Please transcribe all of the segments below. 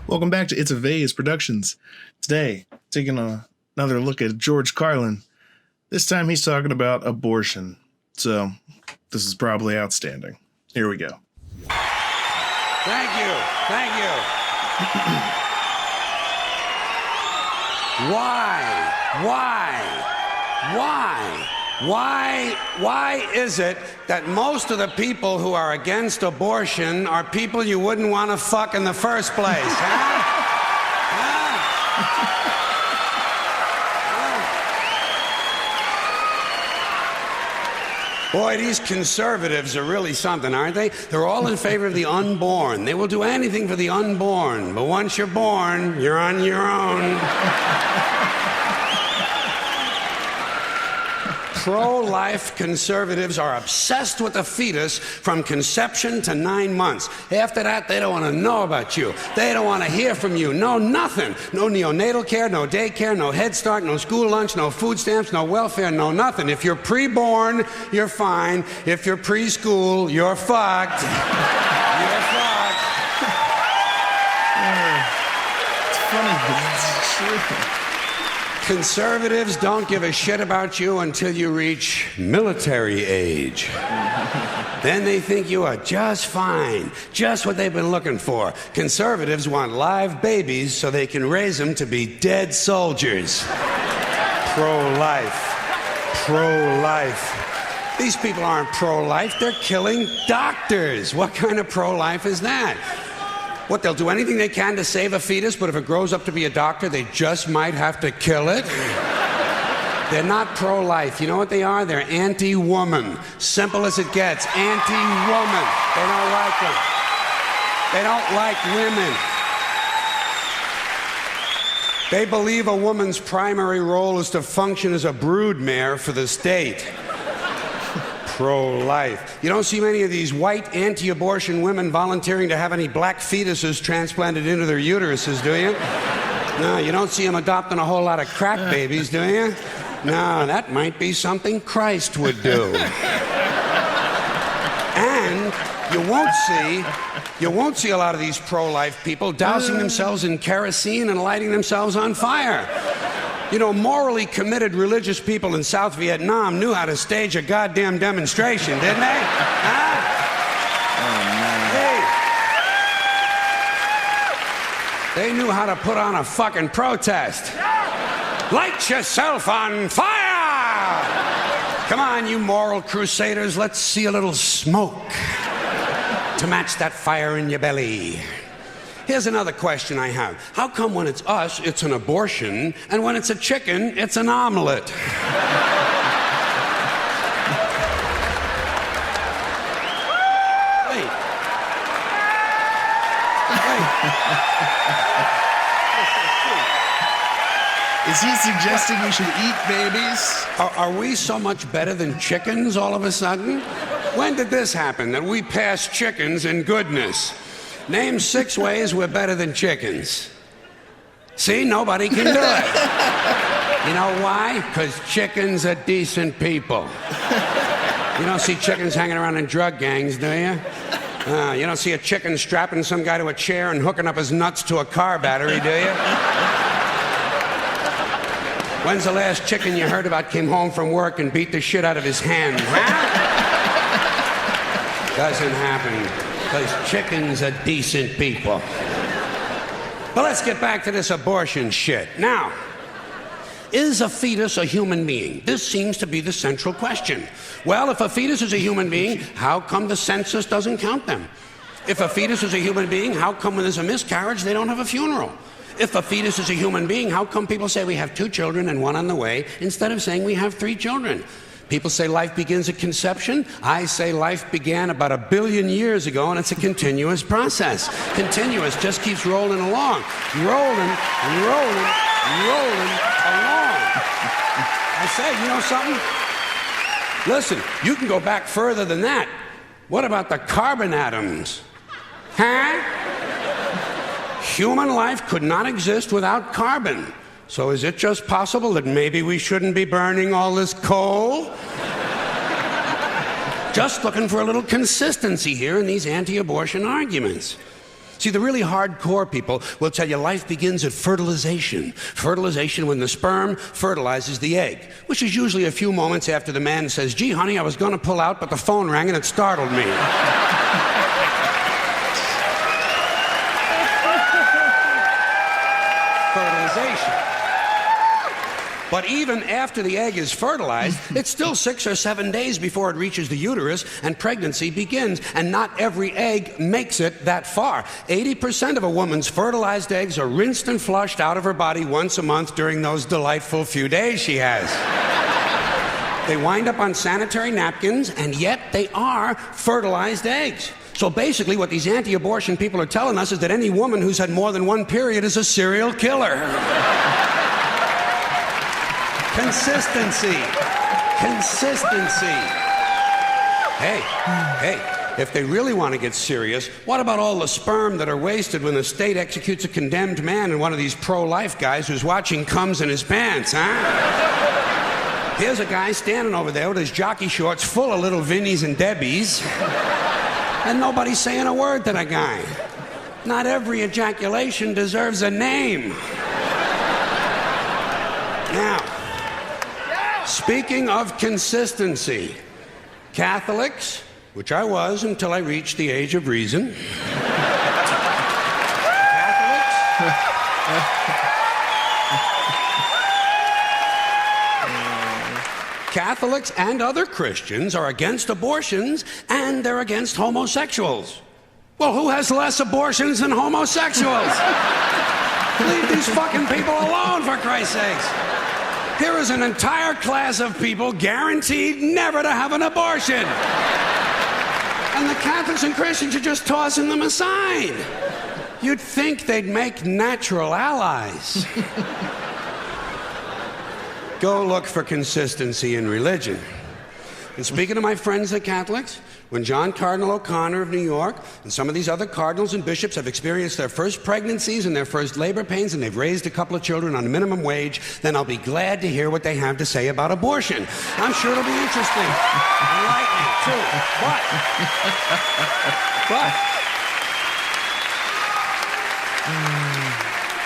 Welcome back to It's a Vase Productions. Today, taking another look at George Carlin. This time he's talking about abortion. So, this is probably outstanding. Here we go. Thank you. Thank you. Why is it that most of the people who are against abortion are people you wouldn't want to fuck in the first place, huh? Boy, these conservatives are really something, aren't they? They're all in favor of the unborn. They will do anything for the unborn. But once you're born, you're on your own. Pro-life conservatives are obsessed with the fetus from conception to 9 months. After that, they don't want to know about you. They don't want to hear from you. No, nothing. No neonatal care, no daycare, no Head Start, no school lunch, no food stamps, no welfare, no nothing. If you're pre-born, you're fine. If you're preschool, you're fucked. You're fucked. It's funny, but it's true. Conservatives don't give a shit about you until you reach military age. Then they think you are just fine, just what they've been looking for. Conservatives want live babies so they can raise them to be dead soldiers. Pro-life. Pro-life. These people aren't pro-life, they're killing doctors. What kind of pro-life is that? What, they'll do anything they can to save a fetus, but if it grows up to be a doctor, they just might have to kill it? They're not pro-life. You know what they are? They're anti-woman. Simple as it gets. Anti-woman. They don't like them. They don't like women. They believe a woman's primary role is to function as a broodmare for the state. Pro-life. You don't see many of these white anti-abortion women volunteering to have any black fetuses transplanted into their uteruses, do you? No, you don't see them adopting a whole lot of crack babies, do you? No, that might be something Christ would do. And you won't see a lot of these pro-life people dousing themselves in kerosene and lighting themselves on fire. You know, morally committed religious people in South Vietnam knew how to stage a goddamn demonstration, didn't they? Huh? Oh, man. Hey. They knew how to put on a fucking protest. Light yourself on fire! Come on, you moral crusaders, let's see a little smoke to match that fire in your belly. Here's another question I have. How come when it's us, it's an abortion, and when it's a chicken, it's an omelet? Wait. Is he suggesting we should eat babies? Are we so much better than chickens all of a sudden? When did this happen, that we passed chickens in goodness? Name 6 ways we're better than chickens. See, nobody can do it. You know why? Because chickens are decent people. You don't see chickens hanging around in drug gangs, do you? You don't see a chicken strapping some guy to a chair and hooking up his nuts to a car battery, do you? When's the last chicken you heard about came home from work and beat the shit out of his hen? Huh? Doesn't happen. Because chickens are decent people. But let's get back to this abortion shit. Now, is a fetus a human being? This seems to be the central question. Well, if a fetus is a human being, how come the census doesn't count them? If a fetus is a human being, how come when there's a miscarriage, they don't have a funeral? If a fetus is a human being, how come people say we have 2 children and 1 on the way, instead of saying we have 3 children? People say life begins at conception. I say life began about 1 billion years ago, and it's a continuous process. Continuous, just keeps rolling along. Rolling and rolling and rolling along. I say, you know something? Listen, you can go back further than that. What about the carbon atoms? Huh? Human life could not exist without carbon. So is it just possible that maybe we shouldn't be burning all this coal? Just looking for a little consistency here in these anti-abortion arguments. See, the really hardcore people will tell you life begins at fertilization. Fertilization when the sperm fertilizes the egg, which is usually a few moments after the man says, "Gee, honey, I was going to pull out, but the phone rang and it startled me." Fertilization. But even after the egg is fertilized, it's still 6 or 7 days before it reaches the uterus and pregnancy begins. And not every egg makes it that far. 80% of a woman's fertilized eggs are rinsed and flushed out of her body once a month during those delightful few days she has. They wind up on sanitary napkins, and yet they are fertilized eggs. So basically what these anti-abortion people are telling us is that any woman who's had more than one period is a serial killer. Consistency. Consistency. Hey, if they really want to get serious, what about all the sperm that are wasted when the state executes a condemned man and one of these pro-life guys who's watching comes in his pants, huh? Here's a guy standing over there with his jockey shorts full of little Vinnies and Debbies, and nobody's saying a word to the guy. Not every ejaculation deserves a name. Now, speaking of consistency, Catholics, which I was until I reached the age of reason. Catholics and other Christians are against abortions, and they're against homosexuals. Well, who has less abortions than homosexuals? Leave these fucking people alone, for Christ's sakes. Here is an entire class of people guaranteed never to have an abortion. And the Catholics and Christians are just tossing them aside. You'd think they'd make natural allies. Go look for consistency in religion. And speaking of my friends, the Catholics, when John Cardinal O'Connor of New York and some of these other cardinals and bishops have experienced their first pregnancies and their first labor pains and they've raised a couple of children on a minimum wage, then I'll be glad to hear what they have to say about abortion. I'm sure it'll be interesting. Enlightening, too. But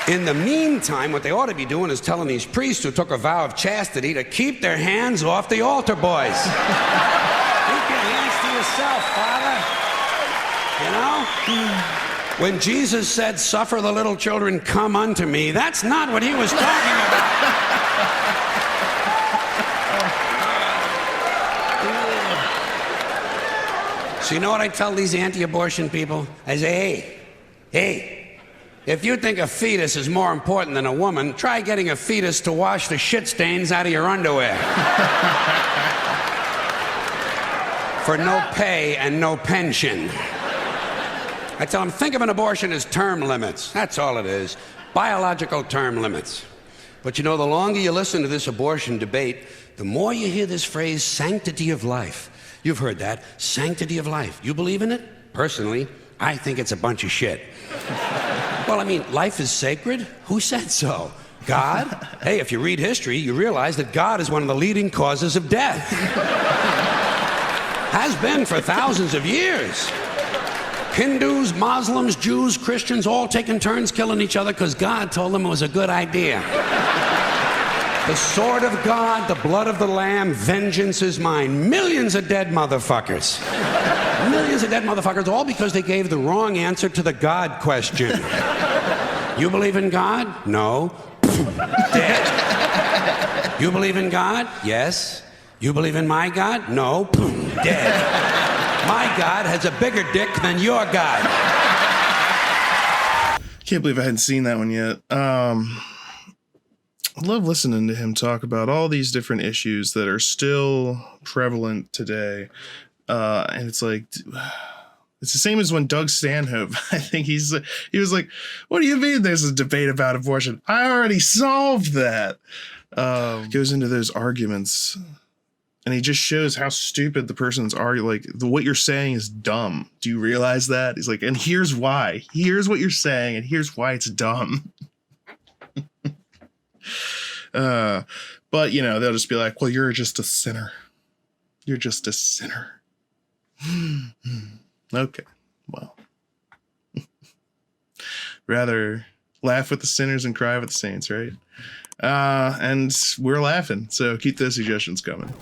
in the meantime, what they ought to be doing is telling these priests who took a vow of chastity to keep their hands off the altar boys. Keep your hands to yourself, Father. You know? When Jesus said, "Suffer the little children, come unto me," that's not what he was talking about. So you know what I tell these anti-abortion people? I say, hey, if you think a fetus is more important than a woman, try getting a fetus to wash the shit stains out of your underwear. For no pay and no pension. I tell them, think of an abortion as term limits. That's all it is. Biological term limits. But you know, the longer you listen to this abortion debate, the more you hear this phrase, sanctity of life. You've heard that, sanctity of life. You believe in it? Personally, I think it's a bunch of shit. Well, I mean, life is sacred? Who said so? God? Hey, if you read history, you realize that God is one of the leading causes of death. Has been for thousands of years. Hindus, Muslims, Jews, Christians, all taking turns killing each other because God told them it was a good idea. The sword of God, the blood of the Lamb, vengeance is mine. Millions of dead motherfuckers. Millions of dead motherfuckers, all because they gave the wrong answer to the God question. You believe in God? No. Dead. You believe in God? Yes. You believe in my God? No. Dead. My God has a bigger dick than your God. Can't believe I hadn't seen that one yet. I love listening to him talk about all these different issues that are still prevalent today. And it's like, it's the same as when Doug Stanhope, I think he was like, what do you mean there's a debate about abortion? I already solved that. Goes into those arguments and he just shows how stupid the person's arguing. Like, what you're saying is dumb. Do you realize that? He's like, and here's why. Here's what you're saying, and here's why it's dumb. But, you know, they'll just be like, well, you're just a sinner. You're just a sinner. Okay, well. rather laugh with the sinners and cry with the saints, right? And we're laughing, so keep those suggestions coming.